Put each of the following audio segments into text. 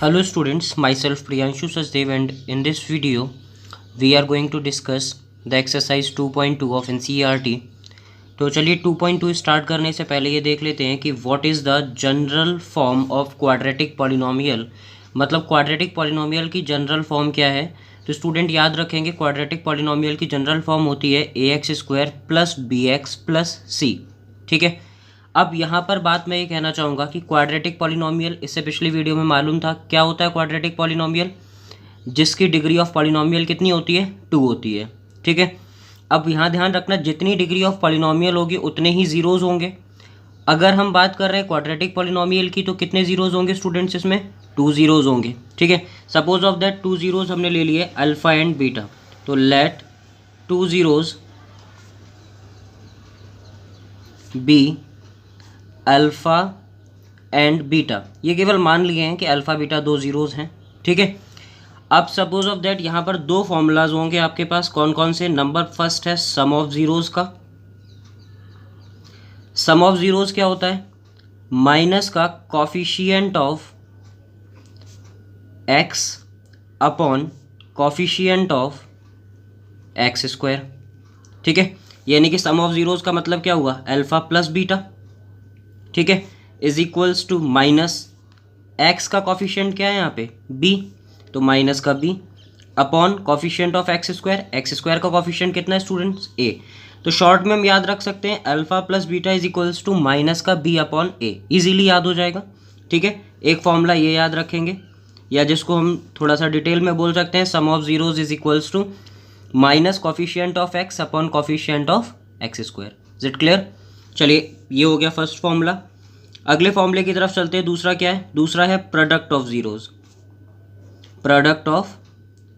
Hello students, myself Priyanshu Sachdev and in this video we are going to discuss the exercise 2.2 of NCERT। तो चलिए 2.2 start करने से पहले ये देख लेते हैं कि what is the general form of quadratic polynomial. मतलब क्वाड्रेटिक पॉलिनोमियल की जनरल फॉर्म क्या है। तो स्टूडेंट याद रखेंगे क्वाड्रेटिक पॉलिनोमियल की जनरल फॉर्म होती है ax² + bx + c। ठीक है। अब यहाँ पर बात मैं ये कहना चाहूँगा कि क्वाड्रेटिक पॉलिनोमियल, इससे पिछली वीडियो में मालूम था क्या होता है क्वाड्रेटिक पॉलिनोमियल, जिसकी डिग्री ऑफ पॉलिनोमियल कितनी होती है, 2 होती है। ठीक है। अब यहाँ ध्यान रखना, जितनी डिग्री ऑफ पॉलिनोमियल होगी उतने ही जीरोज़ होंगे। अगर हम बात कर रहे हैं क्वाड्रेटिक पॉलिनोमियल की तो कितने जीरोज़ होंगे स्टूडेंट्स, इसमें 2 जीरोज़ होंगे। ठीक है। सपोज ऑफ दैट 2 जीरोज़ हमने ले लिए अल्फ़ा एंड बीटा, तो let 2 zeros be alpha and beta. ये केवल मान लिए हैं कि अल्फ़ा बीटा 2 जीरोज़ हैं। ठीक है। अब सपोज ऑफ दैट यहाँ पर 2 फॉर्मूलाज होंगे आपके पास, कौन कौन से। नंबर फर्स्ट है सम ऑफ ज़ीरोज़ का। सम ऑफ ज़ीरोज़ क्या होता है, माइनस का coefficient of x upon coefficient of x²। ठीक है। यानी कि सम ऑफ ज़ीरोज़ का मतलब क्या हुआ, अल्फ़ा प्लस बीटा। ठीक है। Is equals to minus x का कॉफिशिएंट क्या है यहाँ पे, b, तो माइनस का b upon coefficient of x² का कॉफिशिएंट कितना है स्टूडेंट्स, a। तो शॉर्ट में हम याद रख सकते हैं alpha plus beta is equals to minus का b अपॉन a। इजीली याद हो जाएगा। ठीक है। एक फॉर्मूला ये याद रखेंगे, या जिसको हम थोड़ा सा डिटेल में बोल सकते हैं, sum of zeros is equals to minus coefficient of x upon coefficient of x²। Is it clear. चलिए ये हो गया फर्स्ट फॉर्मूला। अगले फॉर्मूले की तरफ चलते हैं। दूसरा क्या है, दूसरा है product of zeros. Product of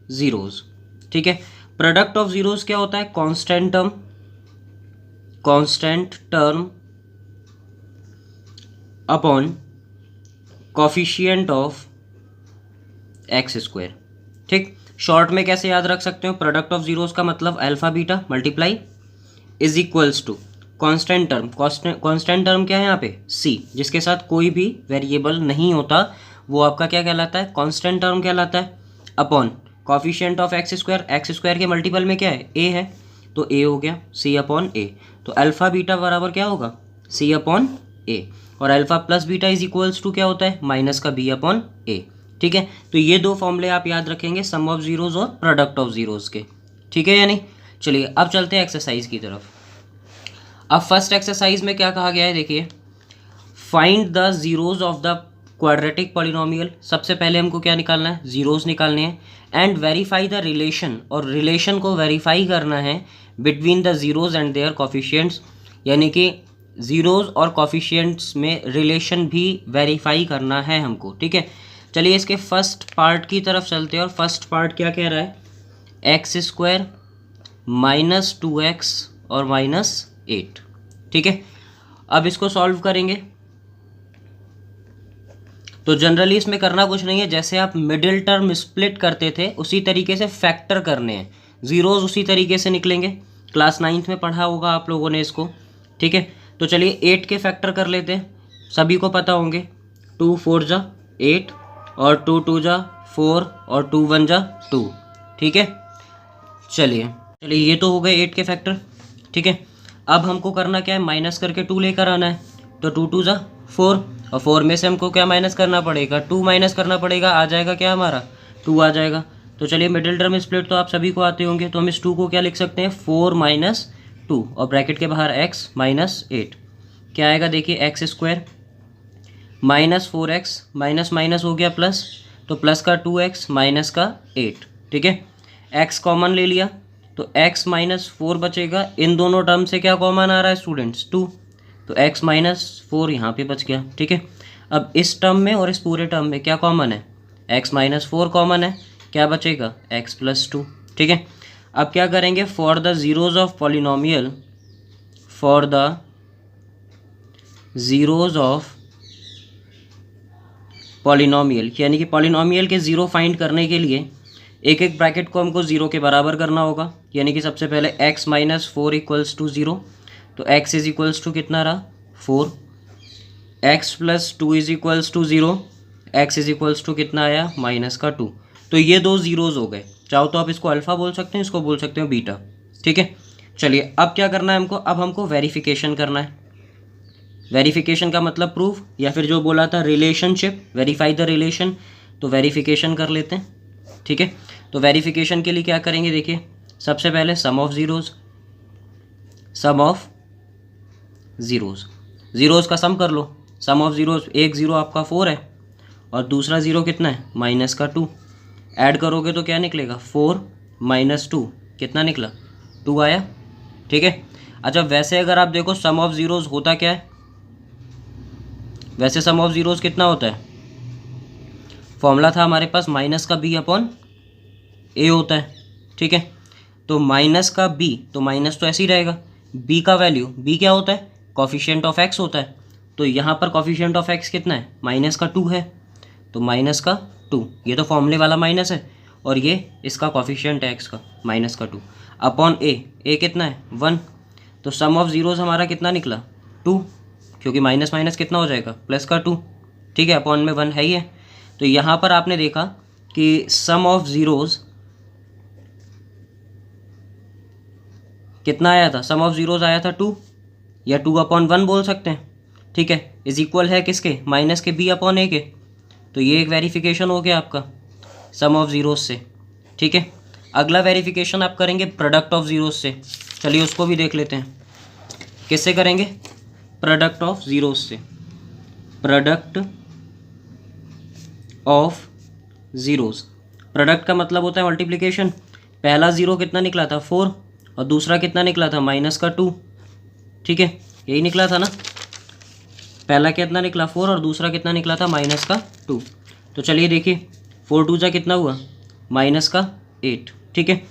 zeros. ठीक है। प्रोडक्ट ऑफ ज़ीरोज़ क्या होता है, constant term upon coefficient of x²। ठीक। शॉर्ट में कैसे याद रख सकते हो, प्रोडक्ट ऑफ ज़ीरोज़ का मतलब alpha beta multiply is equals to constant term. Constant term क्या है यहाँ पे, c, जिसके साथ कोई भी वेरिएबल नहीं होता, वो आपका क्या कहलाता है, कांस्टेंट टर्म कहलाता है, अपॉन कॉफिशिएंट ऑफ x² के मल्टीपल में क्या है, a है, तो a हो गया c अपॉन a। तो अल्फ़ा बीटा बराबर क्या होगा, c अपॉन a। और alpha plus beta is equals to क्या होता है, माइनस का b अपॉन a। ठीक है। तो ये 2 फॉर्मूले आप याद रखेंगे, सम ऑफ ज़ीरोज़ और प्रोडक्ट ऑफ ज़ीरोज़ के। ठीक है या नहीं। चलिए अब चलते हैं एक्सरसाइज की तरफ। अब फर्स्ट एक्सरसाइज में क्या कहा गया है, देखिए, find the zeros of the quadratic polynomial. सबसे पहले हमको क्या निकालना है, ज़ीरोज़ निकालने हैं, एंड वेरीफाई द रिलेशन, और रिलेशन को वेरीफाई करना है between the zeros and their coefficients. यानी कि ज़ीरोज़ और कॉफिशिएंट्स में रिलेशन भी वेरीफाई करना है हमको। ठीक है। चलिए इसके फर्स्ट पार्ट की तरफ चलते हैं, और फर्स्ट पार्ट क्या कह रहा है, x² - 2x और -8। ठीक है। अब इसको सॉल्व करेंगे तो जनरली इसमें करना कुछ नहीं है, जैसे आप मिडिल टर्म स्प्लिट करते थे उसी तरीके से फैक्टर करने हैं, ज़ीरोज़ उसी तरीके से निकलेंगे। क्लास 9th में पढ़ा होगा आप लोगों ने इसको। ठीक है। तो चलिए 8 के फैक्टर कर लेते हैं, सभी को पता होंगे, 2 4 जा 8 और 2 2 जा 4 और 2 1 जा 2। ठीक है। चलिए ये तो हो गए 8 के फैक्टर। ठीक है। अब हमको करना क्या है, माइनस करके 2 लेकर आना है, तो 2 2 जा 4, और 4 में से हमको क्या माइनस करना पड़ेगा, 2 माइनस करना पड़ेगा, आ जाएगा क्या हमारा, 2 आ जाएगा। तो चलिए मिडिल टर्म स्प्लिट तो आप सभी को आते होंगे, तो हम इस 2 को क्या लिख सकते हैं, 4 - 2, और ब्रैकेट के बाहर x - 8 क्या आएगा, देखिए x² -4x माइनस माइनस हो गया प्लस, तो प्लस का 2x माइनस का 8। ठीक है। x कॉमन ले लिया तो x - 4 बचेगा। इन दोनों टर्म से क्या कॉमन आ रहा है स्टूडेंट्स, 2, तो x - 4 यहाँ पे बच गया। ठीक है। अब इस टर्म में और इस पूरे टर्म में क्या कॉमन है, x - 4 कॉमन है, क्या बचेगा, x + 2। ठीक है। अब क्या करेंगे, for the zeros of polynomial, for the zeros of polynomial, यानी कि पॉलिनोमियल के ज़ीरो फाइंड करने के लिए एक एक ब्रैकेट को हमको 0 के बराबर करना होगा। यानी कि सबसे पहले x - 4 = 0, तो x इज इक्वल्स टू कितना रहा, 4, x + 2 = 0, x is equals to कितना आया -2। तो ये दो जीरोज़ हो गए, चाहो तो आप इसको अल्फ़ा बोल सकते हैं, इसको बोल सकते हो बीटा। ठीक है, चलिए अब क्या करना है हमको, अब हमको वेरिफिकेशन करना है। वेरिफिकेशन का मतलब प्रूफ, या फिर जो बोला था रिलेशनशिप, वेरीफाई द रिलेशन, तो वेरिफिकेशन कर लेते हैं। ठीक है, तो वेरिफिकेशन के लिए क्या करेंगे, देखिए सबसे पहले sum of zeros, sum of zeros का सम कर लो। सम ऑफ ज़ीरोज़, एक ज़ीरो आपका 4 है और दूसरा ज़ीरो कितना है -2। ऐड करोगे तो क्या निकलेगा 4 - 2 कितना निकला 2 आया। ठीक है, अच्छा वैसे अगर आप देखो सम ऑफ ज़ीरोज़ होता क्या है, वैसे सम ऑफ ज़ीरोज़ कितना होता है, फॉर्मूला था हमारे पास माइनस का b अपॉन a होता है। ठीक है, तो माइनस का b, तो माइनस तो ऐसे ही रहेगा, b का वैल्यू, b क्या होता है कॉफिशिएंट ऑफ x होता है, तो यहाँ पर कॉफिशिएंट ऑफ x कितना है -2 है, तो -2, ये तो फॉर्मूले वाला माइनस है और ये इसका कॉफिशिएंट है x का -2 अपॉन a कितना है 1, तो सम ऑफ ज़ीरोज़ हमारा कितना निकला 2, क्योंकि माइनस माइनस कितना हो जाएगा +2। ठीक है, अपॉन में 1 है ही है। तो यहाँ पर आपने देखा कि सम ऑफ ज़ीरोज़ कितना आया था, सम ऑफ ज़ीरोज़ आया था 2, या 2/1 बोल सकते हैं। ठीक है, इज इक्वल है किसके, माइनस के b अपॉन a के, तो ये एक वेरिफिकेशन हो गया आपका सम ऑफ ज़ीरोज़ से। ठीक है, अगला वेरिफिकेशन आप करेंगे प्रोडक्ट ऑफ ज़ीरोज़ से, चलिए उसको भी देख लेते हैं। किससे करेंगे, प्रोडक्ट ऑफ ज़ीरोज़ से। प्रोडक्ट ऑफ ज़ीरोज़, प्रोडक्ट का मतलब होता है मल्टीप्लिकेशन। पहला ज़ीरो कितना निकला था 4 और दूसरा कितना निकला था -2। ठीक है, यही निकला था ना, पहला कितना निकला 4 और दूसरा कितना निकला था -2। तो चलिए देखिए 4 2 जा कितना हुआ -8। ठीक है,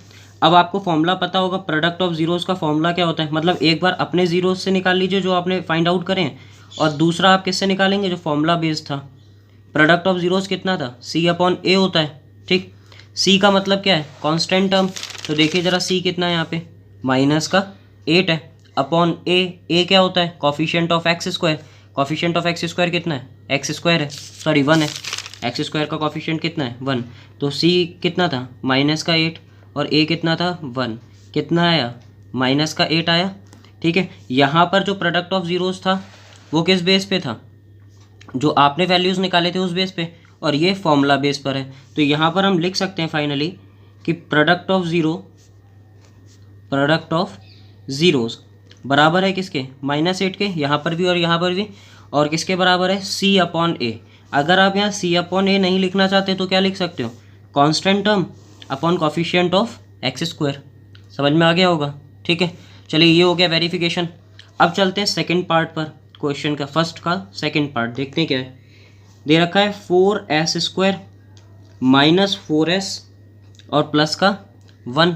अब आपको फॉर्मूला पता होगा, प्रोडक्ट ऑफ ज़ीरोज़ का फॉर्मूला क्या होता है, मतलब एक बार अपने ज़ीरोज़ से निकाल लीजिए जो आपने फाइंड आउट करें, और दूसरा आप किससे निकालेंगे जो फॉर्मूला बेस्ड था। प्रोडक्ट ऑफ ज़ीरोज़ कितना था c/a होता है। ठीक, c का मतलब क्या है कांस्टेंट टर्म, तो देखिए ज़रा c कितना है यहाँ पे -8 है, अपॉन a क्या होता है coefficient of x², coefficient of x² कितना है x² है, सॉरी 1 है, x² का कॉफिशिएंट कितना है 1, तो c कितना था -8 और a कितना था 1, कितना आया -8 आया। ठीक है, यहाँ पर जो प्रोडक्ट ऑफ ज़ीरोज़ था वो किस बेस पे था, जो आपने वैल्यूज़ निकाले थे उस बेस पे, और ये फॉर्मूला बेस पर है। तो यहाँ पर हम लिख सकते हैं फाइनली कि प्रोडक्ट ऑफ ज़ीरोज़ बराबर है किसके -8 के, यहाँ पर भी और यहाँ पर भी, और किसके बराबर है c/a। अगर आप यहाँ c/a नहीं लिखना चाहते तो क्या लिख सकते हो, constant term upon coefficient of x²। समझ में आ गया होगा। ठीक है, चलिए ये हो गया वेरिफिकेशन। अब चलते हैं सेकंड पार्ट पर, क्वेश्चन का फर्स्ट का सेकंड पार्ट देखते हैं क्या है। दे रखा है 4s² -4s और प्लस का 1।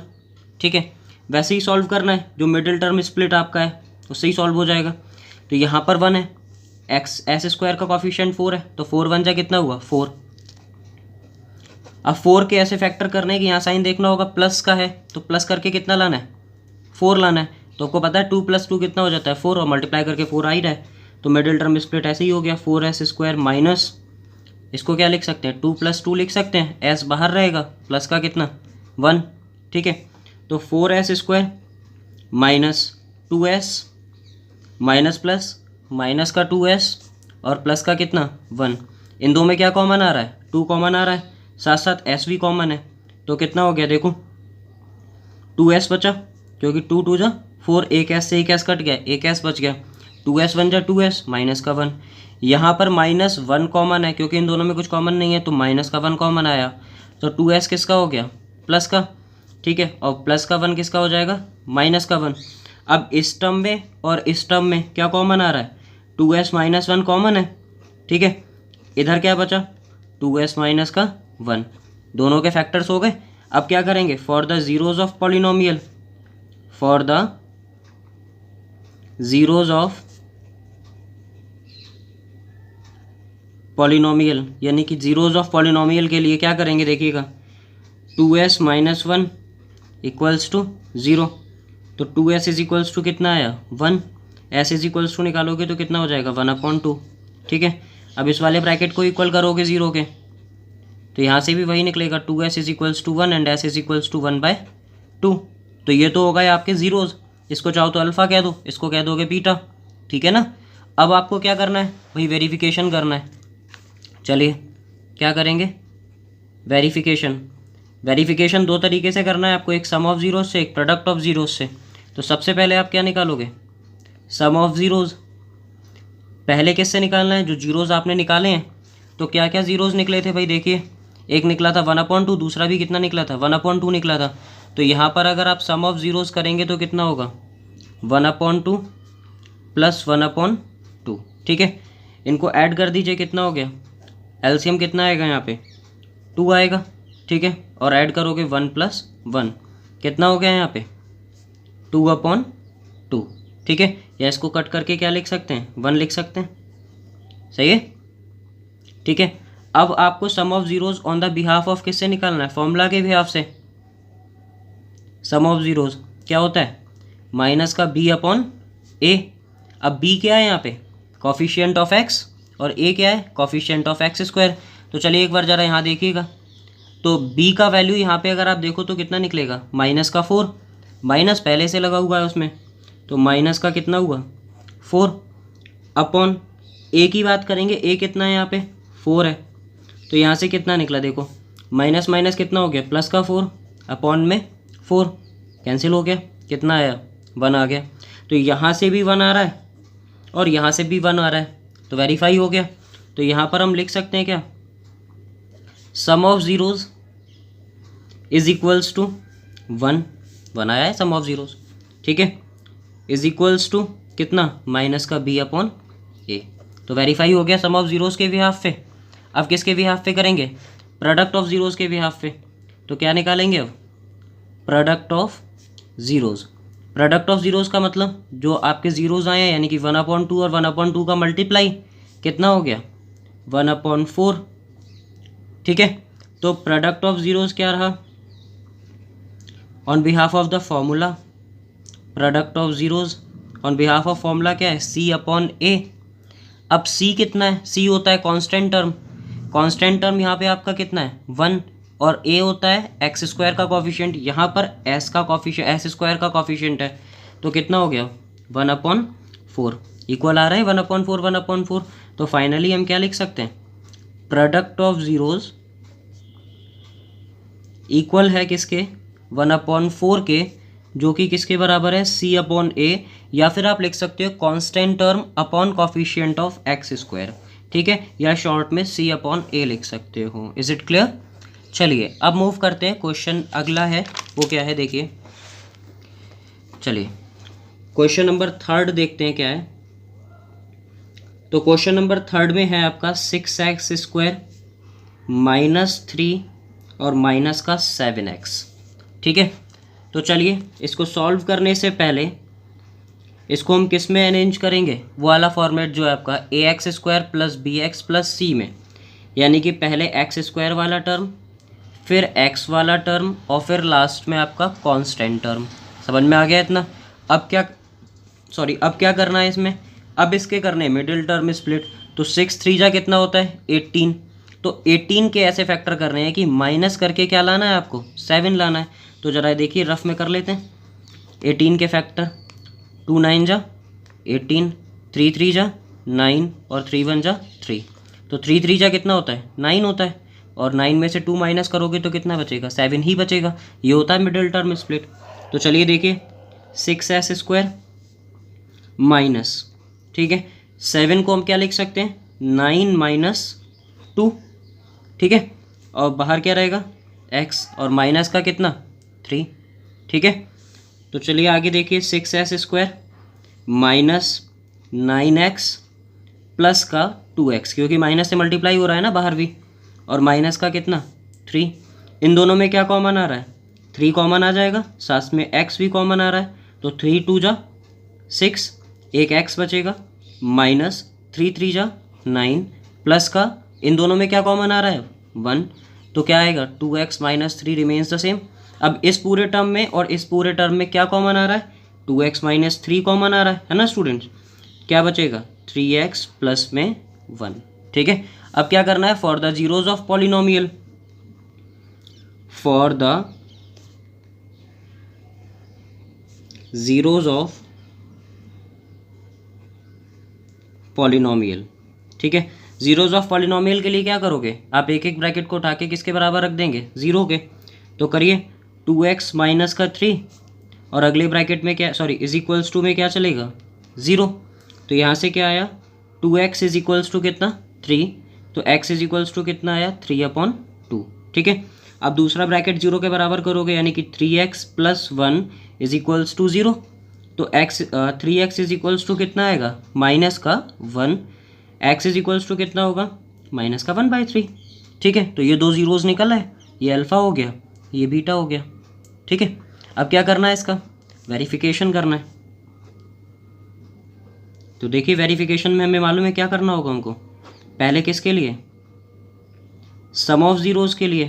ठीक है, वैसे ही सॉल्व करना है, जो मिडिल टर्म स्प्लिट आपका है उससे ही सॉल्व हो जाएगा। तो यहाँ पर 1 है, s² का कॉफिशिएंट 4 है, तो 4 1 जा कितना हुआ 4। अब 4 के ऐसे फैक्टर करने की यहाँ साइन देखना होगा, प्लस का है तो प्लस करके कितना लाना है 4 लाना है, तो आपको पता है 2 + 2 कितना हो जाता है 4, और मल्टीप्लाई करके 4 आ ही रहा है, तो मिडिल टर्म स्प्लिट ऐसे ही हो गया 4s² माइनस, इसको क्या लिख सकते हैं 2 + 2 लिख सकते हैं, s बाहर रहेगा, प्लस का कितना 1। ठीक है, तो 4s² -2s minus plus minus का 2s और प्लस का कितना 1, इन दो में क्या कॉमन आ रहा है 2 कॉमन आ रहा है, साथ साथ s भी कॉमन है, तो कितना हो गया देखो 2s बचा, क्योंकि 2 2 जा 4, एक s से एक s कट गया, एक s बच गया, 2s 1 जा 2s माइनस का 1, यहाँ पर -1 कॉमन है क्योंकि इन दोनों में कुछ कॉमन नहीं है, तो माइनस का 1 कॉमन आया, तो 2s किसका हो गया प्लस का। ठीक है, और प्लस का 1 किसका हो जाएगा माइनस का 1। अब इस टर्म में और इस टर्म में क्या कॉमन आ रहा है 2s -1 कॉमन है। ठीक है, इधर क्या बचा 2s माइनस का 1, दोनों के फैक्टर्स हो गए। अब क्या करेंगे for the zeros of polynomial, for the zeros of polynomial, यानी कि ज़ीरोज़ ऑफ पॉलिनोमियल के लिए क्या करेंगे देखिएगा 2s - 1 = 0, तो 2s = कितना आया 1, s = निकालोगे तो कितना हो जाएगा 1/2। ठीक है, अब इस वाले ब्रैकेट को इक्वल करोगे 0 के, तो यहाँ से भी वही निकलेगा 2s is equals to 1 and s is equals to 1/2। तो ये तो हो गए आपके ज़ीरोज़। इसको चाहो तो अल्फ़ा कह दो, इसको कह दोगे बीटा, ठीक है ना। अब आपको क्या करना है भाई, वेरिफिकेशन करना है। चलिए क्या करेंगे, वेरिफिकेशन दो तरीके से करना है आपको, एक सम ऑफ ज़ीरोज़ से, एक प्रोडक्ट ऑफ ज़ीरोज़ से। तो सबसे पहले आप क्या निकालोगे, सम ऑफ ज़ीरोज़। पहले किससे निकालना है, जो ज़ीरोज़ आपने निकाले हैं। तो क्या क्या ज़ीरोज़ निकले थे भाई, देखिए एक निकला था 1/2, दूसरा भी कितना निकला था 1/2 निकला था। तो यहाँ पर अगर आप सम ऑफ ज़ीरोज़ करेंगे तो कितना होगा 1/2 प्लस 1/2, ठीक है। इनको ऐड कर दीजिए, कितना हो गया, एलसीएम कितना आएगा यहाँ पे 2 आएगा, ठीक है। और ऐड करोगे 1 + 1, कितना हो गया यहाँ पे 2/2, ठीक है। या इसको कट करके क्या लिख सकते हैं 1 लिख सकते हैं, सही है, ठीक है। अब आपको sum of zeros on the behalf of किससे निकालना है, फॉर्मूला के बिहाफ से। सम ऑफ ज़ीरोज़ क्या होता है, माइनस का b/a। अब b क्या है यहाँ पे, कॉफिशिएंट ऑफ x, और a क्या है, कॉफिशिएंट ऑफ x²। तो चलिए एक बार ज़रा यहाँ देखिएगा, तो b का वैल्यू यहाँ पे अगर आप देखो तो कितना निकलेगा -4, माइनस पहले से लगा हुआ है उसमें, तो माइनस का कितना हुआ 4 अपॉन a की बात करेंगे, a कितना है यहाँ पे 4 है। तो यहाँ से कितना निकला, देखो माइनस माइनस कितना हो गया प्लस का 4 अपॉन में 4 कैंसिल हो गया, कितना आया 1 आ गया। तो यहाँ से भी 1 आ रहा है और यहाँ से भी 1 आ रहा है, तो वेरीफाई हो गया। तो यहाँ पर हम लिख सकते हैं क्या, sum of zeros is equals to 1 आया है सम ऑफ ज़ीरोज़, ठीक है, इज इक्वल्स टू कितना माइनस का b/a। तो वेरीफाई हो गया सम ऑफ ज़ीरोज़ के बिहाफ पे। अब किसके बिहाफ पे करेंगे, प्रोडक्ट ऑफ ज़ीरोज़ के बिहाफ पे। तो क्या निकालेंगे अब, product of zeros. Product of zeros का मतलब जो आपके ज़ीरोज़ आए हैं, यानी कि 1/2 और 1/2 का मल्टीप्लाई कितना हो गया 1/4, ठीक है। तो प्रोडक्ट ऑफ ज़ीरोज़ क्या रहा, on behalf of the formula, product of zeros on behalf of formula क्या है c/a। अब c कितना है, c होता है कांस्टेंट टर्म, कांस्टेंट टर्म यहाँ पे आपका कितना है 1, और a होता है x² का कॉफिशिएंट, यहाँ पर s का कॉफिशिएंट s² का कॉफिशिएंट है। तो कितना हो गया 1/4, इक्वल आ रहा है 1/4। तो फाइनली हम क्या लिख सकते हैं, प्रोडक्ट ऑफ ज़ीरोज़ इक्वल है किसके 1/4 के, जो कि किसके बराबर है c/a, या फिर आप लिख सकते हो constant term upon coefficient of x², ठीक है, या शॉर्ट में c/a लिख सकते हो। Is it clear. चलिए अब मूव करते हैं, क्वेश्चन अगला है वो क्या है देखिए। चलिए क्वेश्चन नंबर 3 देखते हैं क्या है। तो क्वेश्चन नंबर 3 में है आपका 6x² -3 और माइनस का 7x, ठीक है। तो चलिए इसको सॉल्व करने से पहले इसको हम किस में अरेंज करेंगे, वो वाला फॉर्मेट जो है आपका ax² + bx + c में, यानी कि पहले x² वाला टर्म, फिर x वाला टर्म, और फिर लास्ट में आपका कांस्टेंट टर्म। समझ में आ गया इतना। अब क्या करना है इसमें, अब इसके करने मिडिल टर्म स्प्लिट। तो 6 3 जा कितना होता है 18। तो 18 के ऐसे फैक्टर करने हैं कि माइनस करके क्या लाना है आपको 7 लाना है। तो ज़रा देखिए रफ में कर लेते हैं 18 के फैक्टर, 2 9 जा 18, 3 3 जा 9 और 3 1 जा 3। तो 3 3 जा कितना होता है 9 होता है, और 9 में से 2 माइनस करोगे तो कितना बचेगा 7 ही बचेगा। ये होता है मिडिल टर्म स्प्लिट। तो चलिए देखिए 6s² माइनस, ठीक है, 7 को हम क्या लिख सकते हैं 9 - 2, ठीक है, और बाहर क्या रहेगा x, और माइनस का कितना 3, ठीक है। तो चलिए आगे देखिए 6s² -9x प्लस का 2x, क्योंकि माइनस से मल्टीप्लाई हो रहा है ना बाहर भी, और माइनस का कितना 3। इन दोनों में क्या कॉमन आ रहा है 3 कॉमन आ जाएगा, साथ में x भी कॉमन आ रहा है। तो 3 2 जा 6, एक x बचेगा, माइनस 3 3 जा 9, प्लस का इन दोनों में क्या कॉमन आ रहा है 1। तो क्या आएगा 2x - 3 रिमेन्स द सेम। अब इस पूरे टर्म में और इस पूरे टर्म में क्या कॉमन आ रहा है 2x - 3 कॉमन आ रहा है ना स्टूडेंट्स। क्या बचेगा 3x प्लस में 1। ठीक है। अब क्या करना है, for the zeros of polynomial, for the zeros of polynomial, ठीक है। जीरोज ऑफ पॉलिनोमियल के लिए क्या करोगे आप, एक एक ब्रैकेट को उठा के किसके बराबर रख देंगे, जीरो के। तो करिए 2x माइनस का 3 और अगले ब्रैकेट में क्या, सॉरी इज इक्वल्स टू में क्या चलेगा, ज़ीरो। तो यहाँ से क्या आया, 2x इज इक्वल्स टू कितना 3, तो x इज इक्वल्स टू कितना आया 3/2, ठीक है। अब दूसरा ब्रैकेट जीरो के बराबर करोगे यानी कि 3x plus 1 is equals to 0, तो 3x इज इक्वल्स टू कितना आएगा माइनस का 1, x इज इक्वल्स टू कितना होगा माइनस का 1/3, ठीक है। तो ये दो जीरोज़ निकल आए, ये अल्फ़ा हो गया, ये बीटा हो गया, ठीक है। अब क्या करना है, इसका वेरिफिकेशन करना है। तो देखिए वेरिफिकेशन में हमें मालूम है क्या करना होगा हमको, पहले किसके लिए, सम ऑफ ज़ीरोज़ के लिए,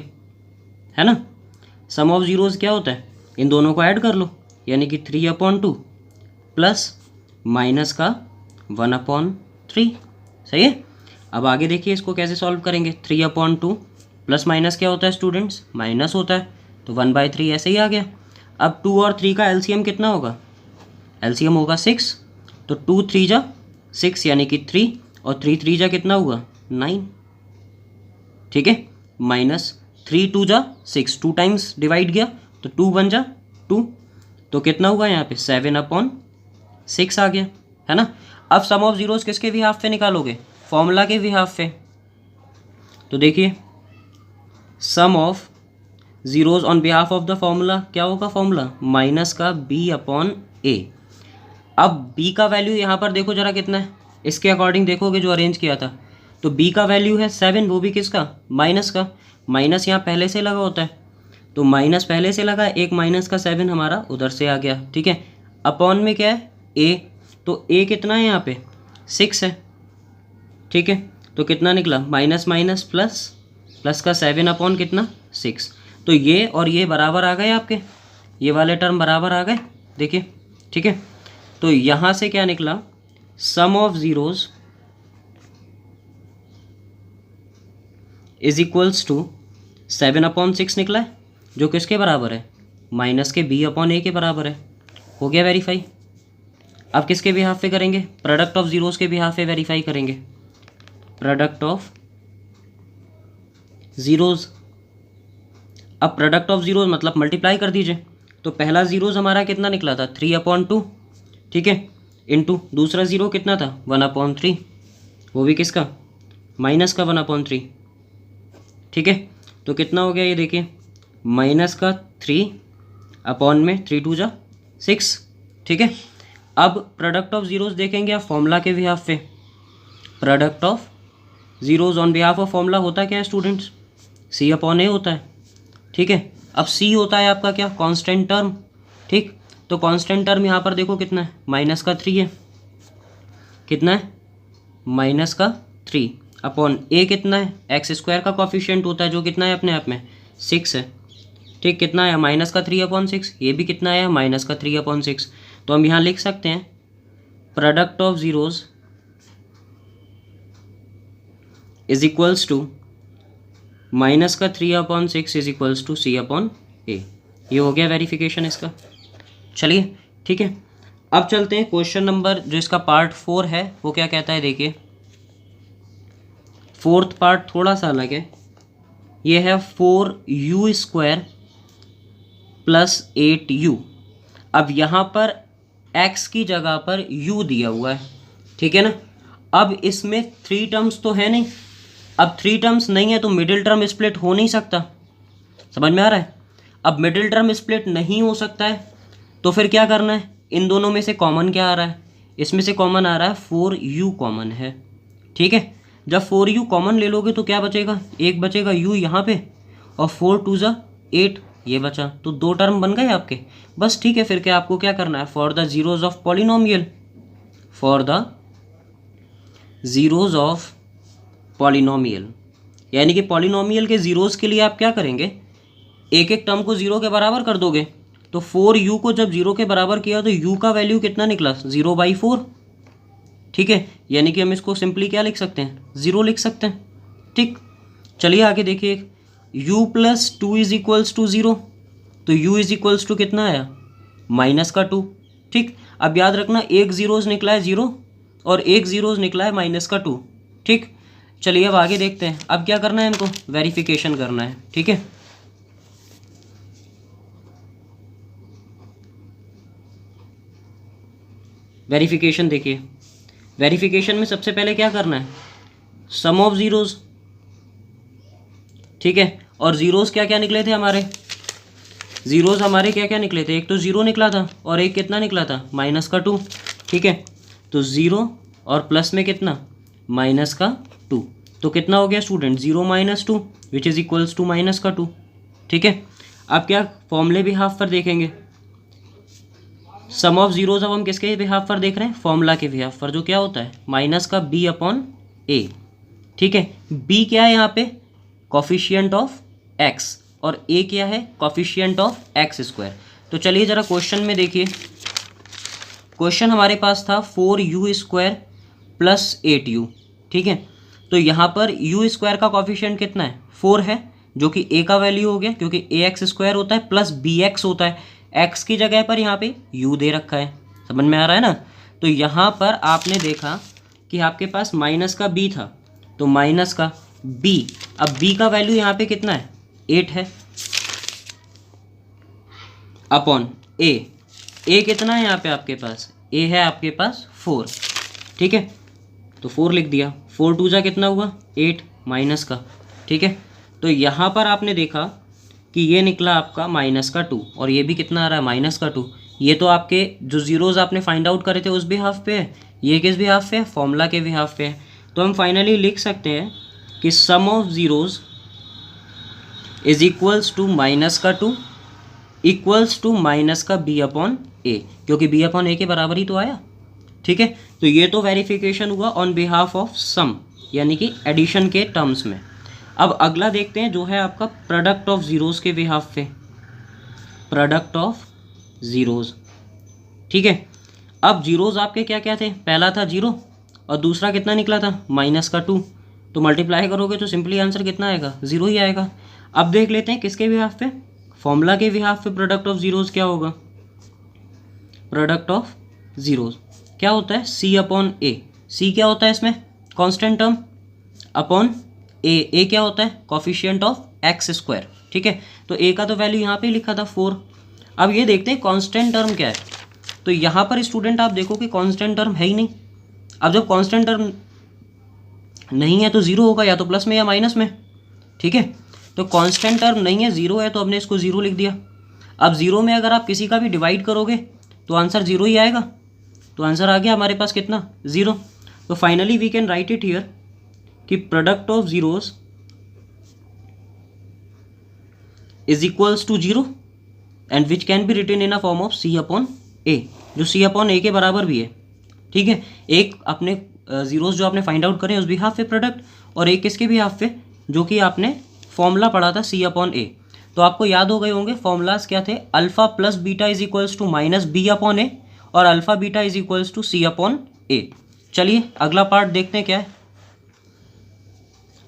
है ना। सम ऑफ ज़ीरोज़ क्या होता है, इन दोनों को ऐड कर लो, यानी कि 3/2 प्लस माइनस का 1/3, सही है। अब आगे देखिए इसको कैसे सॉल्व करेंगे, 3/2 प्लस माइनस क्या होता है स्टूडेंट्स, माइनस होता है, तो 1/3 ऐसे ही आ गया। अब 2 और 3 का एलसीएम कितना होगा, एलसीएम होगा 6, तो 2 3 जा 6 यानी कि 3 और 3 3 जा कितना हुआ 9, ठीक है। माइनस 3 2 जा 6, 2 टाइम्स डिवाइड गया तो 2 1 जा 2, तो कितना हुआ यहाँ पे 7/6 आ गया, है ना। अब सम ऑफ जीरोस किसके भी हाफ पे निकालोगे, फॉर्मूला के भी हाफ पे। तो देखिए sum of zeros on behalf of the formula क्या होगा, फॉर्मूला माइनस का b/a। अब b का वैल्यू यहाँ पर देखो जरा कितना है, इसके अकॉर्डिंग देखोगे जो अरेंज किया था, तो b का वैल्यू है 7, वो भी किसका, माइनस का। माइनस यहाँ पहले से लगा होता है, तो माइनस पहले से लगा, एक माइनस का 7 हमारा उधर से आ गया, ठीक है। अपॉन में क्या है a, तो a कितना है यहाँ पे 6 है, ठीक है। तो कितना निकला माइनस माइनस प्लस, प्लस का 7 अपॉन कितना 6, तो ये और ये बराबर आ गए आपके, ये वाले टर्म बराबर आ गए, देखिए, ठीक है। तो यहाँ से क्या निकला, sum of zeros is equals to 7/6 निकला है, जो किसके बराबर है, माइनस के b/a के बराबर है। हो गया वेरीफाई। अब किसके भी हाफ पे करेंगे, प्रोडक्ट ऑफ ज़ीरोज़ के भी हाफ पे वेरीफाई करेंगे, प्रोडक्ट ऑफ ज़ीरोज़। अब प्रोडक्ट ऑफ ज़ीरोज़ मतलब मल्टीप्लाई कर दीजिए, तो पहला ज़ीरोज़ हमारा कितना निकला था 3/2, ठीक है, इनटू दूसरा ज़ीरो कितना था 1/3, वो भी किसका माइनस का 1/3, ठीक है। तो कितना हो गया ये देखिए, माइनस का 3 अपॉन में 3 2 जा 6, ठीक है। अब प्रोडक्ट ऑफ ज़ीरोज़ देखेंगे आप फॉर्मूला के बिहाफ पे, product of zeros on behalf of formula होता क्या है स्टूडेंट्स, c/a होता है, ठीक है। अब c होता है आपका क्या, कांस्टेंट टर्म, ठीक। तो कांस्टेंट टर्म यहाँ पर देखो कितना है, माइनस का 3 है, कितना है माइनस का 3 अपॉन a कितना है, x² का कॉफिशिएंट होता है जो कितना है अपने आप में 6 है, ठीक। कितना है माइनस का 3/6, ये भी कितना है माइनस का 3/6। तो हम यहाँ लिख सकते हैं product of zeros is equals to minus का 3/6 इज इक्वल्स टू c/a। ये हो गया वेरिफिकेशन इसका, चलिए ठीक है। अब चलते हैं क्वेश्चन नंबर, जो इसका पार्ट 4 है वो क्या कहता है, देखिए फोर्थ पार्ट थोड़ा सा अलग है, ये है 4u² प्लस 8u। अब यहाँ पर x की जगह पर u दिया हुआ है, ठीक है ना। अब इसमें 3 टर्म्स तो है नहीं, अब 3 टर्म्स नहीं है तो मिडिल टर्म स्प्लिट हो नहीं सकता, समझ में आ रहा है। अब मिडिल टर्म स्प्लिट नहीं हो सकता है तो फिर क्या करना है, इन दोनों में से कॉमन क्या आ रहा है, इसमें से कॉमन आ रहा है 4u कॉमन है, ठीक है। जब 4u कॉमन ले लोगे तो क्या बचेगा, एक बचेगा u यहाँ पे और 4 2 जा 8 ये बचा, तो 2 टर्म बन गए आपके, बस ठीक है। फिर क्या आपको क्या करना है, for the zeros of polynomial, for the zeros of polynomial, यानी कि पॉलिनोमियल के ज़ीरोज़ के लिए आप क्या करेंगे, एक एक टर्म को 0 के बराबर कर दोगे। तो 4u को जब 0 के बराबर किया तो u का वैल्यू कितना निकला 0/4, ठीक है, यानी कि हम इसको सिंपली क्या लिख सकते हैं, 0 लिख सकते हैं। ठीक, चलिए आगे देखिए, u+2 इज इक्वल्स टू 0, तो u इज इक्वल्स टू कितना आया, -2। ठीक, अब याद रखना एक जीरोज निकला है 0 और एक जीरोज निकला है -2। ठीक, चलिए अब आगे देखते हैं। अब क्या करना है हमको, वेरिफिकेशन करना है। ठीक है, वेरिफिकेशन देखिए, वेरिफिकेशन में सबसे पहले क्या करना है, सम ऑफ जीरोज। ठीक है, और जीरोज क्या क्या निकले थे हमारे, जीरोज हमारे क्या क्या निकले थे, एक तो 0 निकला था और एक कितना निकला था, -2। ठीक है, तो 0 और प्लस में कितना, -2, तो कितना हो गया student, 0 - 2 which is equals to -2। ठीक है, अब क्या फॉर्मूले बिहाफ पर देखेंगे, सम ऑफ जीरोज अब हम किसके बिहाफ पर देख रहे हैं, फॉर्मूला के बिहाफ पर, जो क्या होता है -b/a। ठीक है, b क्या है यहाँ पे, कॉफिशिएंट ऑफ x, और a क्या है, कॉफिशिएंट ऑफ x²। तो चलिए ज़रा क्वेश्चन में देखिए, क्वेश्चन हमारे पास था 4u² + 8u। ठीक है, तो यहाँ पर u² का कॉफिशिएंट कितना है, 4 है, जो कि a का वैल्यू हो गया, क्योंकि ax² होता है प्लस bx होता है, x की जगह पर यहाँ पे u दे रखा है, समझ में आ रहा है ना। तो यहाँ पर आपने देखा कि आपके पास माइनस का b था, तो माइनस का b, अब b का वैल्यू यहाँ पे कितना है, 8 है, अपॉन a, a कितना है यहाँ पे आपके पास, a है आपके पास 4। ठीक है, तो 4 लिख दिया, 4 2 जा कितना हुआ, 8 माइनस का। ठीक है, तो यहाँ पर आपने देखा कि ये निकला आपका -2 और ये भी कितना आ रहा है, -2। ये तो आपके जो जीरोज आपने फाइंड आउट करे थे उस भी हाफ पे है, ये किस भी हाफ पे है, फॉर्मूला के भी हाफ पे है। तो हम फाइनली लिख सकते हैं कि sum of zeros is equals to -2 equals to -b/a, क्योंकि b/a के बराबर ही तो आया। ठीक है, तो ये तो वेरिफिकेशन हुआ ऑन बिहाफ ऑफ सम, यानी कि एडिशन के टर्म्स में। अब अगला देखते हैं जो है आपका प्रोडक्ट ऑफ जीरोज के बिहाफ पे, प्रोडक्ट ऑफ जीरोज। ठीक है, अब जीरोज आपके क्या क्या थे, पहला था 0 और दूसरा कितना निकला था, -2, तो मल्टीप्लाई करोगे तो सिंपली आंसर कितना आएगा, 0 ही आएगा। अब देख लेते हैं किसके बिहाफ पे, फॉर्मूला के बिहाफ पे प्रोडक्ट ऑफ जीरोज क्या होगा, प्रोडक्ट ऑफ जीरोज क्या होता है, c/a, c क्या होता है इसमें, कांस्टेंट टर्म, अपॉन a क्या होता है, कॉफिशिएंट ऑफ x²। ठीक है, तो a का तो वैल्यू यहाँ पे लिखा था 4। अब ये देखते हैं कांस्टेंट टर्म क्या है, तो यहाँ पर स्टूडेंट आप देखो कि कांस्टेंट टर्म है ही नहीं। अब जब कांस्टेंट टर्म नहीं है तो 0 होगा, या तो प्लस में या माइनस में। ठीक है, तो कांस्टेंट टर्म नहीं है, 0 है, तो हमने इसको 0 लिख दिया। अब 0 में अगर आप किसी का भी डिवाइड करोगे तो आंसर 0 ही आएगा, तो आंसर आ गया हमारे पास कितना, 0। तो finally we can write it here कि product of zeros is equals to 0 and which can be written in a form of c/a, जो c/a के बराबर भी है। ठीक है, एक अपने जीरोज जो आपने फाइंड आउट करें उस भी हाफ पे प्रोडक्ट, और एक किसके भी हाफ पे, जो कि आपने फॉर्मूला पढ़ा था c/a। तो आपको याद हो गए होंगे फॉर्मूलाज क्या थे, alpha plus beta is equals to -b/a और alpha beta is equals to c/a। चलिए अगला पार्ट देखते हैं क्या है।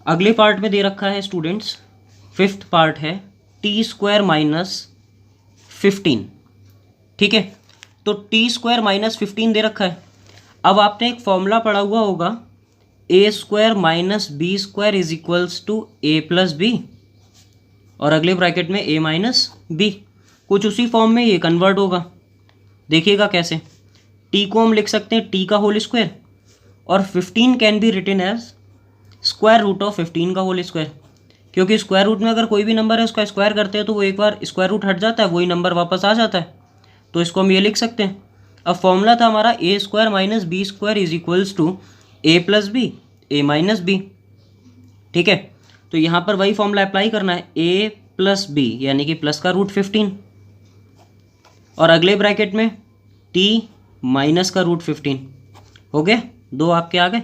अगले पार्ट में दे रखा है स्टूडेंट्स, 5th पार्ट है t² - 15। ठीक है, तो t² - 15 दे रखा है। अब आपने एक फॉर्मूला पढ़ा हुआ होगा, a² - b² is equals to a + b, और अगले ब्रैकेट में a - b। कुछ उसी फॉर्म में ये कन्वर्ट होगा, देखिएगा कैसे। t को हम लिख सकते हैं t का होल स्क्वायर, और 15 can be written as square root of 15 का होल स्क्वायर, क्योंकि स्क्वायर रूट में अगर कोई भी नंबर है उसका स्क्वायर करते हैं तो वो एक बार स्क्वायर रूट हट जाता है, वही नंबर वापस आ जाता है, तो इसको हम ये लिख सकते हैं। अब फॉर्मूला था हमारा a² - b² is equals to a + b, a - b। ठीक है, तो यहाँ पर वही फॉर्मूला अप्लाई करना है, a + b यानी कि प्लस का रूट 15, और अगले ब्रैकेट में t माइनस का रूट 15 हो गए, दो आपके आ गए।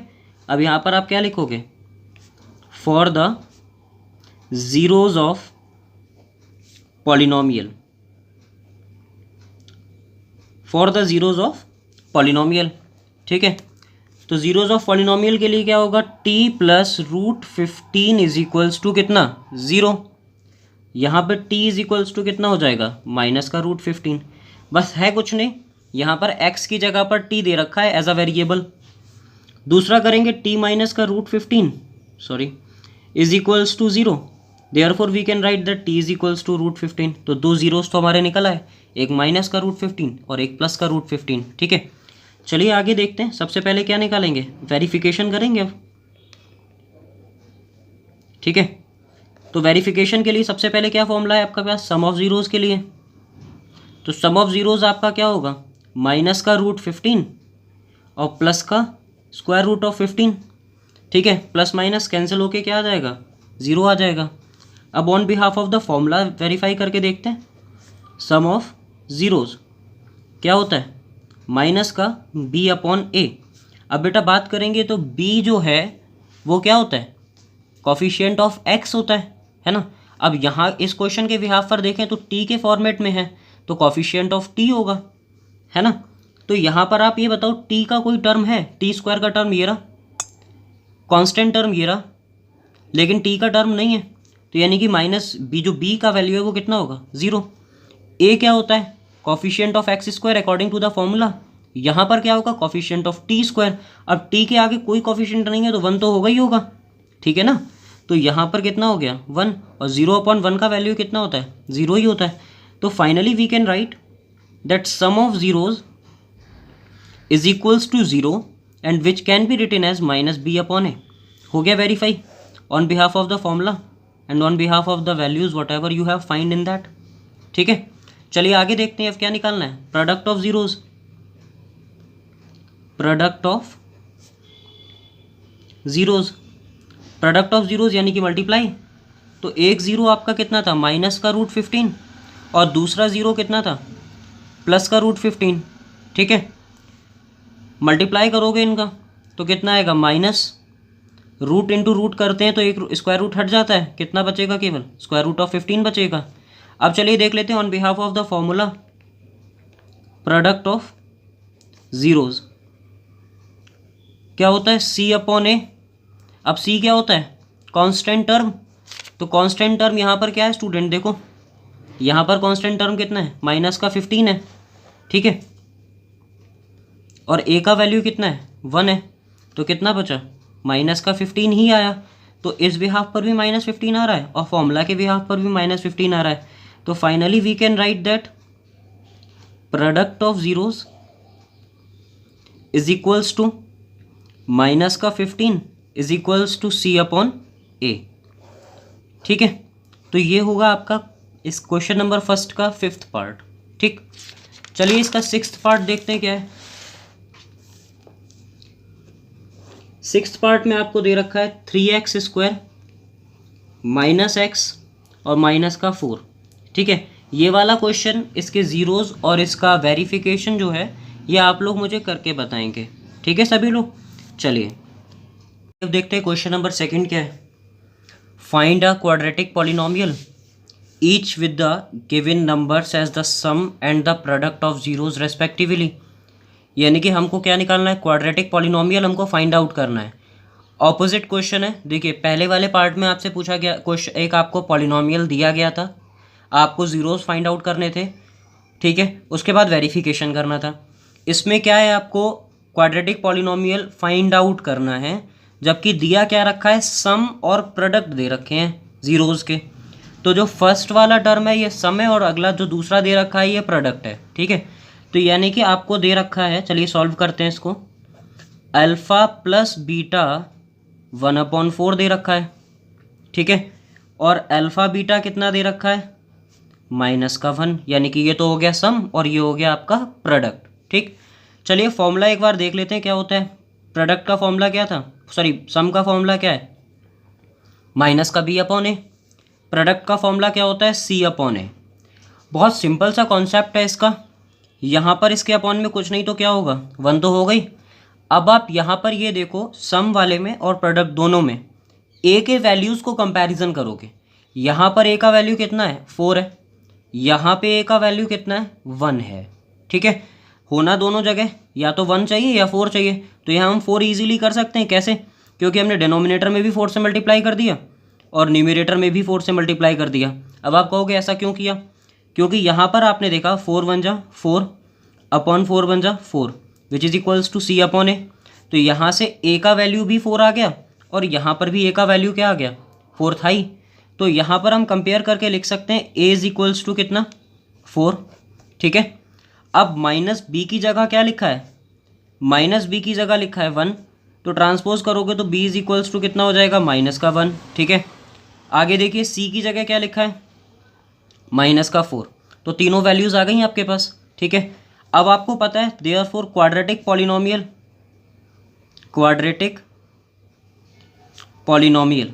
अब यहाँ पर आप क्या लिखोगे, for the zeros of polynomial, for the zeros of polynomial. ठीक है, तो जीरोज ऑफ पॉलिनोमियल के लिए क्या होगा, T plus root 15 is equals to कितना, 0। यहाँ पर टी इज इक्वल्स टू कितना हो जाएगा, माइनस का रूट 15। बस है कुछ नहीं, यहाँ पर x की जगह पर t दे रखा है एज अ वेरिएबल। दूसरा करेंगे t माइनस का root 15 is equals to 0। Therefore we can write that t is equals to root 15। तो दो जीरोस तो हमारे निकल आए, एक माइनस का रूट 15 और एक प्लस का रूट 15। ठीक है, चलिए आगे देखते हैं। सबसे पहले क्या निकालेंगे, वेरिफिकेशन करेंगे अब। ठीक है, तो वेरिफिकेशन के लिए सबसे पहले क्या फॉर्मूला है आपका पास, सम ऑफ जीरोस के लिए। तो सम ऑफ जीरोस आपका क्या होगा, माइनस का रूट 15 और प्लस का स्क्वायर रूट ऑफ 15। ठीक है, प्लस माइनस कैंसिल होके क्या आ जाएगा, 0 आ जाएगा। अब on behalf of the formula verify करके देखते हैं। सम ऑफ जीरोस क्या होता है, माइनस का b अपॉन a। अब बेटा बात करेंगे तो b जो है वो क्या होता है, कॉफिशिएंट ऑफ x होता है ना। अब यहाँ इस क्वेश्चन के बिहाफ पर देखें तो t के फॉर्मेट में है तो कॉफिशिएंट ऑफ t होगा, है ना। तो यहाँ पर आप ये बताओ t का कोई टर्म है, टी स्क्वायर का टर्म ये रहा, कांस्टेंट टर्म ये रहा, लेकिन t का टर्म नहीं है। तो यानी कि माइनस b, जो b का वैल्यू है वो कितना होगा, 0। a क्या होता है, coefficient of X square according to the formula. यहाँ पर क्या होगा, कॉफिशिएंट ऑफ टी स्क्वायर। अब टी के आगे कोई कॉफिशिएंट नहीं है तो 1 तो होगा ही होगा, ठीक है ना। तो यहाँ पर कितना हो गया, 1, और 0/1 का वैल्यू कितना होता है, 0 ही होता है। तो finally we can write that sum of zeros is equals to 0 and which can be written as minus b upon a. हो गया verify on behalf of the formula and on behalf of the values whatever you have find in that. ठीक है, चलिए आगे देखते हैं अब क्या निकालना है, product of zeros. Product of zeros, product of zeros यानी कि मल्टीप्लाई। तो एक जीरो आपका कितना था, माइनस का रूट 15, और दूसरा जीरो कितना था, प्लस का रूट 15। ठीक है, मल्टीप्लाई करोगे इनका तो कितना आएगा, माइनस रूट इंटू रूट करते हैं तो एक स्क्वायर रूट हट जाता है, कितना बचेगा, केवल स्क्वायर रूट ऑफ 15 बचेगा। अब चलिए देख लेते हैं on behalf of the formula product of zeros क्या होता है, c अपॉन ए। अब c क्या होता है, कांस्टेंट टर्म। तो कांस्टेंट टर्म यहाँ पर क्या है स्टूडेंट, देखो यहाँ पर कांस्टेंट टर्म कितना है, माइनस का 15 है। ठीक है, और a का वैल्यू कितना है, 1 है। तो कितना बचा, माइनस का 15 ही आया। तो इस बिहाफ पर भी माइनस 15 आ रहा है और फॉर्मूला के बिहाफ पर भी माइनस 15 आ रहा है। तो finally we can write that product of zeros is equals to minus का 15 is equals to c upon a. ठीक है, तो ये होगा आपका इस क्वेश्चन नंबर फर्स्ट का 5th पार्ट। ठीक, चलिए इसका 6th पार्ट देखते हैं क्या है। 6th पार्ट में आपको दे रखा है 3x स्क्वायर माइनस x और माइनस का 4। ठीक है, ये वाला क्वेश्चन, इसके जीरोज और इसका वेरिफिकेशन जो है ये आप लोग मुझे करके बताएंगे। ठीक है सभी लोग, चलिए अब देखते हैं क्वेश्चन नंबर 2 क्या है। Find a quadratic polynomial each with the given numbers as the sum and the product of zeros respectively. यानी कि हमको क्या निकालना है, क्वाड्रेटिक पॉलिनोमियल हमको फाइंड आउट करना है। ऑपोजिट क्वेश्चन है, देखिए पहले वाले पार्ट में आपसे पूछा गया क्वेश्चन, एक आपको पॉलिनोमियल दिया गया था, आपको जीरोस फाइंड आउट करने थे। ठीक है, उसके बाद वेरिफिकेशन करना था। इसमें क्या है, आपको क्वाड्रेटिक पॉलिनोमियल फाइंड आउट करना है, जबकि दिया क्या रखा है, सम और प्रोडक्ट दे रखे हैं जीरोस के। तो जो फर्स्ट वाला टर्म है ये सम है और अगला जो दूसरा दे रखा है ये प्रोडक्ट है। ठीक है, तो यानी कि आपको दे रखा है, चलिए सॉल्व करते हैं इसको। अल्फ़ा प्लस बीटा 1/4 दे रखा है। ठीक है, और अल्फ़ा बीटा कितना दे रखा है, माइनस का 1, यानी कि ये तो हो गया सम और ये हो गया आपका प्रोडक्ट। ठीक, चलिए फॉर्मूला एक बार देख लेते हैं क्या होता है। प्रोडक्ट का फॉर्मूला क्या था, सॉरी सम का फॉर्मूला क्या है, माइनस का b अपॉन ए। प्रोडक्ट का फॉर्मूला क्या होता है, c अपॉन ए। बहुत सिंपल सा कॉन्सेप्ट है इसका। यहाँ पर इसके अपॉन में कुछ नहीं तो क्या होगा, 1 तो हो गई। अब आप यहाँ पर ये देखो, सम वाले में और प्रोडक्ट दोनों में a के वैल्यूज़ को कंपैरिजन करोगे। यहाँ पर a का वैल्यू कितना है, 4 है, यहाँ पे a का वैल्यू कितना है, 1 है। ठीक है, होना दोनों जगह या तो 1 चाहिए या 4 चाहिए, तो यहाँ हम 4 ईजिली कर सकते हैं। कैसे? क्योंकि हमने डिनोमिनेटर में भी 4 से मल्टीप्लाई कर दिया और न्यूमरेटर में भी 4 से मल्टीप्लाई कर दिया। अब आप कहोगे ऐसा क्यों किया? क्योंकि यहाँ पर आपने देखा 4 वन जा 4 अपॉन 4 वन जा 4 which is equals to c upon a. तो यहाँ से ए का वैल्यू भी 4 आ गया और यहाँ पर भी ए का वैल्यू क्या आ गया? 4 था ही। तो यहाँ पर हम कंपेयर करके लिख सकते हैं ए इज इक्वल्स टू कितना? 4। ठीक है। अब माइनस बी की जगह क्या लिखा है? माइनस बी की जगह लिखा है 1, तो ट्रांसपोज करोगे तो बी इज इक्वल्स टू कितना हो जाएगा? माइनस का 1। ठीक है। आगे देखिए सी की जगह क्या लिखा है? माइनस का 4। तो तीनों वैल्यूज़ आ गई आपके पास। ठीक है। अब आपको पता है therefore quadratic polynomial, quadratic polynomial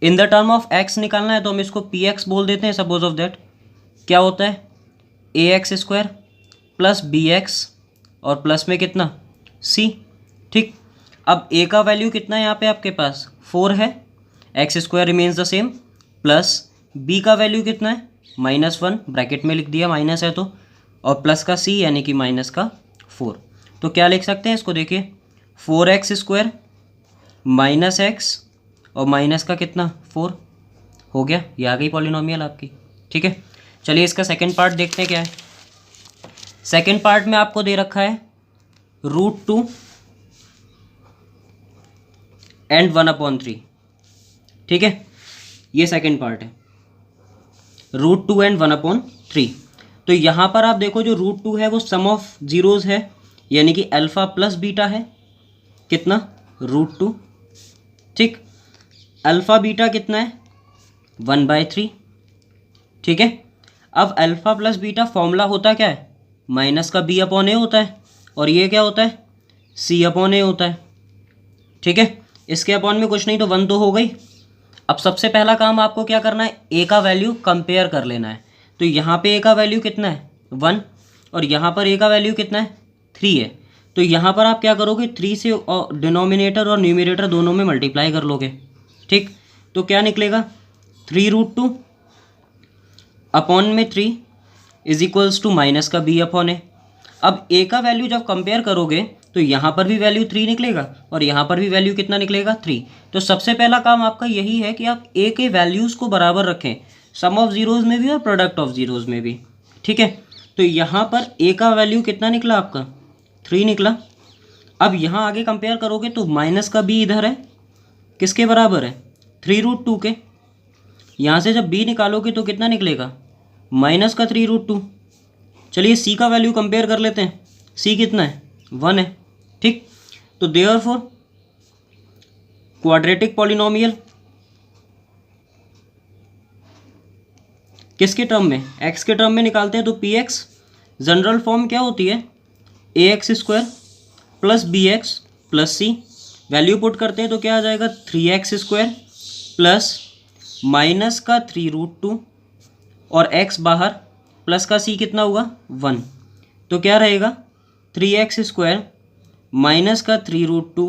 in the term of x निकालना है, तो हम इसको पी एक्स बोल देते हैं। सपोज ऑफ दैट क्या होता है? A x square plus b x और प्लस में कितना? सी। ठीक। अब ए का वैल्यू कितना है यहाँ पे आपके पास? 4 है, X square remains the same, plus B का वैल्यू कितना है? -1, ब्रैकेट में लिख दिया माइनस है तो, और प्लस का सी यानी कि माइनस का 4। तो क्या लिख सकते हैं इसको? देखिए 4x स्क्वायर माइनस एक्स और माइनस का कितना? 4 हो गया। ये आ गई पॉलिनोमियल आपकी। ठीक है। चलिए इसका सेकंड पार्ट देखते हैं क्या है। सेकंड पार्ट में आपको दे रखा है √2 एंड 1/3। ठीक है। ये सेकंड पार्ट है, √2 एंड 1/3। तो यहाँ पर आप देखो जो √2 है वो सम ऑफ जीरोज़ है, यानी कि अल्फ़ा प्लस बीटा है। कितना? √2। ठीक। अल्फ़ा बीटा कितना है? 1/3। ठीक है। अब अल्फ़ा प्लस बीटा फॉर्मूला होता क्या है? माइनस का बी अपॉन ए होता है, और ये क्या होता है? सी अपॉन ए होता है। ठीक है। इसके अपॉन में कुछ नहीं तो 1 तो हो गई। अब सबसे पहला काम आपको क्या करना है? ए का वैल्यू कंपेयर कर लेना है। तो यहाँ पे ए का वैल्यू कितना है? 1, और यहाँ पर ए का वैल्यू कितना है? 3 है। तो यहाँ पर आप क्या करोगे? 3 से डिनोमिनेटर और न्यूमरेटर दोनों में मल्टीप्लाई कर लोगे। ठीक। तो क्या निकलेगा? 3√2 अपॉन में 3 इज इक्वल्स टू माइनस का बी अपॉन ए। अब ए का वैल्यू जब कंपेयर करोगे तो यहाँ पर भी वैल्यू 3 निकलेगा और यहाँ पर भी वैल्यू कितना निकलेगा? 3। तो सबसे पहला काम आपका यही है कि आप ए के वैल्यूज़ को बराबर रखें, सम ऑफ ज़ीरोज़ में भी और प्रोडक्ट ऑफ ज़ीरोज़ में भी। ठीक है। तो यहाँ पर ए का वैल्यू कितना निकला आपका? 3 निकला। अब यहाँ आगे कंपेयर करोगे तो माइनस का बी इधर है, किसके बराबर है? 3√2 के। यहाँ से जब बी निकालोगे तो कितना निकलेगा? माइनस का 3√2। चलिए सी का वैल्यू कंपेयर कर लेते हैं। सी कितना है? 1 है। ठीक। तो देयरफॉर क्वाड्रेटिक पॉलिनोमियल किसके टर्म में? एक्स के टर्म में निकालते हैं तो पी एक्स जनरल फॉर्म क्या होती है? A x square plus b x plus c. Value put करते हैं तो क्या आ जाएगा? 3x स्क्वायर प्लस माइनस का 3√2 और x बाहर, प्लस का c कितना हुआ? 1। तो क्या रहेगा? 3x स्क्वायर माइनस का 3√2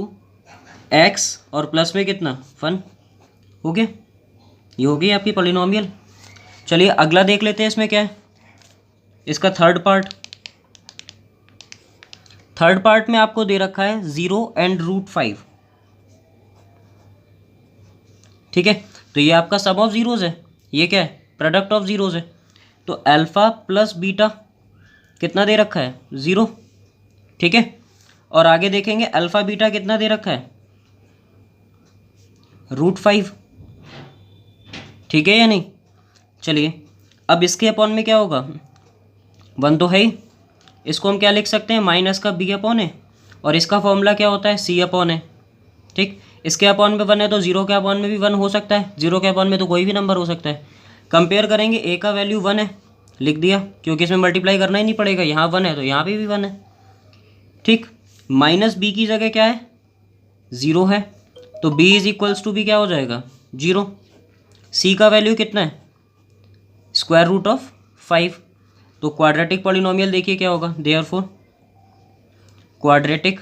x और प्लस में कितना? 1। हो गया। ये हो गई आपकी पॉलिनोमियल। चलिए अगला देख लेते हैं इसमें क्या है। इसका थर्ड पार्ट। थर्ड पार्ट में आपको दे रखा है 0 एंड √5। ठीक है। तो ये आपका सम ऑफ ज़ीरोज़ है, ये क्या है? प्रोडक्ट ऑफ ज़ीरोज़ है। तो अल्फ़ा प्लस बीटा कितना दे रखा है? 0। ठीक है। और आगे देखेंगे अल्फ़ा बीटा कितना दे रखा है? √5। ठीक है या नहीं? चलिए अब इसके अपॉन में क्या होगा? 1 तो है ही। इसको हम क्या लिख सकते हैं? माइनस का बी अपॉन है, और इसका फॉर्मूला क्या होता है? सी अपॉन है। ठीक। इसके अपॉन में 1 है तो 0 के अपॉन में भी 1 हो सकता है, 0 के अपॉन में तो कोई भी नंबर हो सकता है। कंपेयर करेंगे, ए का वैल्यू 1 है, लिख दिया क्योंकि इसमें मल्टीप्लाई करना ही नहीं पड़ेगा। यहाँ 1 है तो यहाँ पे भी 1 है। ठीक। माइनस बी की जगह क्या है? 0 है, तो b इज इक्वल्स टू भी क्या हो जाएगा? 0। सी का वैल्यू कितना है? Square root of 5। तो क्वाड्रेटिक पॉलिनोमियल देखिए क्या होगा। Therefore quadratic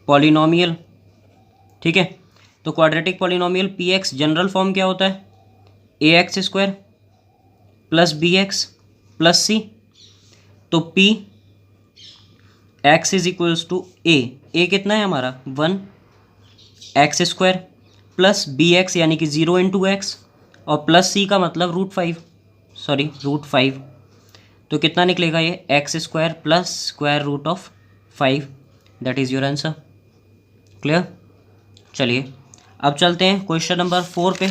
polynomial. ठीक है। तो quadratic polynomial p x general form क्या होता है? A x square plus b x plus c, तो p x is equals to a कितना है हमारा 1 x square plus b x यानी कि 0 इंटू एक्स और प्लस सी का मतलब √5 तो कितना निकलेगा ये x square plus square root of 5, that is your answer. Clear. चलिए अब चलते हैं क्वेश्चन नंबर 4 पे।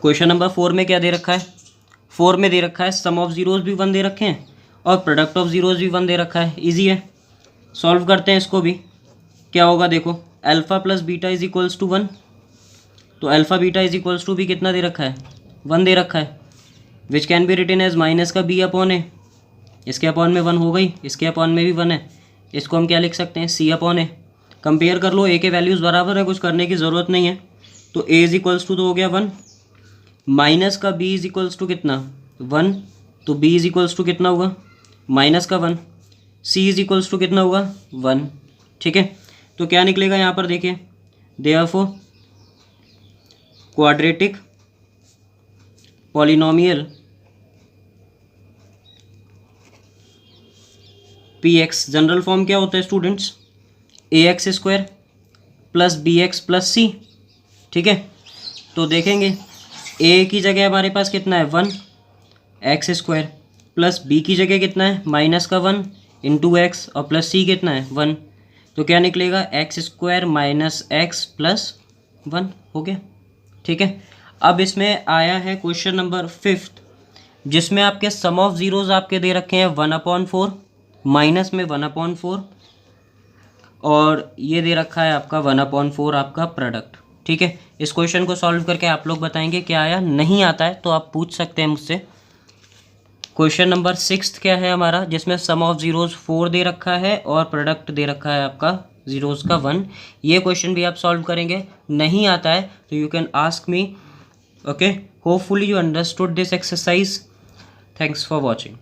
क्वेश्चन नंबर 4 में क्या दे रखा है, 4 में दे रखा है सम ऑफ जीरोज भी 1 दे रखे हैं और प्रोडक्ट ऑफ जीरोज भी 1 दे रखा है। इजी है, सॉल्व करते हैं इसको भी। क्या होगा देखो, alpha plus beta is equals to 1, तो alpha beta is equals to भी कितना दे रखा है 1 दे रखा है, which can be written as minus का बी अपॉन ए, इसके अपॉन में 1 हो गई, इसके अपॉन में भी 1 है, इसको हम क्या लिख सकते हैं सी अपॉन ए। कंपेयर कर लो, ए के वैल्यूज़ बराबर है, कुछ करने की ज़रूरत नहीं है, तो ए इज इक्वल्स टू तो हो गया 1, माइनस का बी इज इक्वल्स टू कितना 1, तो बी इज इक्वल्स टू कितना हुआ माइनस का 1, सी इज इक्वल्स टू कितना हुआ 1। ठीक है, तो क्या निकलेगा यहाँ पर देखिए, therefore quadratic polynomial p x, general form क्या होता है students, a x square plus b x plus c. ठीक है, तो देखेंगे ए की जगह हमारे पास कितना है 1 एक्स स्क्वायर प्लस बी की जगह कितना है माइनस का 1 इंटू एक्स और प्लस सी कितना है 1, तो क्या निकलेगा x square minus x plus 1 हो गया। ठीक है, अब इसमें आया है क्वेश्चन नंबर 5 जिसमें आपके सम ऑफ ज़ीरोज़ आपके दे रखे हैं 1/4, माइनस में 1/4 और ये दे रखा है आपका 1/4 आपका प्रोडक्ट। ठीक है, इस क्वेश्चन को सॉल्व करके आप लोग बताएंगे क्या आया, नहीं आता है तो आप पूछ सकते हैं मुझसे। क्वेश्चन नंबर 6 क्या है हमारा, जिसमें सम ऑफ ज़ीरोज़ 4 दे रखा है और प्रोडक्ट दे रखा है आपका ज़ीरोज़ का 1। ये क्वेश्चन भी आप सॉल्व करेंगे, नहीं आता है तो you can ask me. Okay, hopefully you understood this exercise. Thanks for watching.